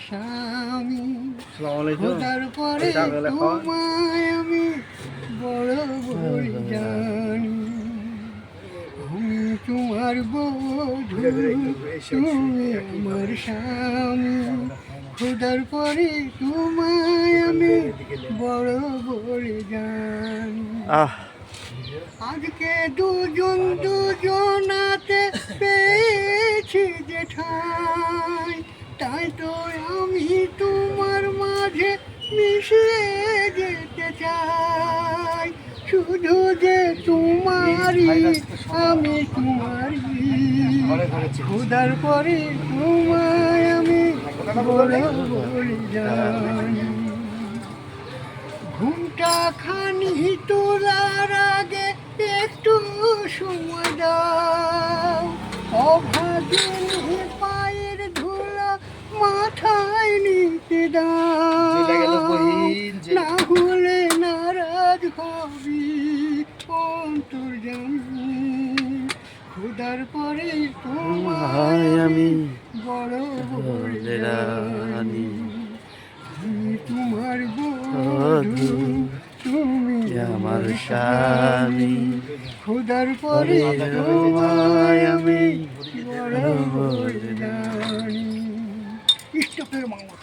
স্বামী, খোদার পরে তোমায় আমি বড় বড় জানি। আমি তোমার বধূ, তুমি আমার স্বামী, খোদার পরে তোমায় আমি বড় বড় জানি। আজকে দুজন দুজনাতে পেয়েছি যে ঠাঁই, তাই তো আমি তোমার মাঝে মিশে যেতে চাই। শুধু যে তোমারই আমি তোমারই, খোদার পরে তোমায় আমি বড় বড় জানি। ঘুমটা খানি তোলার আগে একটু সময় দাও, অভাগিনী পায়ের ধুলা মাথায় নিতে দাও, না হলে নারাজ হবি অন্তর্জামী। খোদার পরে তোমায় আমি বড় বড় জানি। তোমার বধূ, তুমি আমার স্বামী, খোদার পরে তোমায় আমি বড় বড় জানি। ইষ্টকের মামা।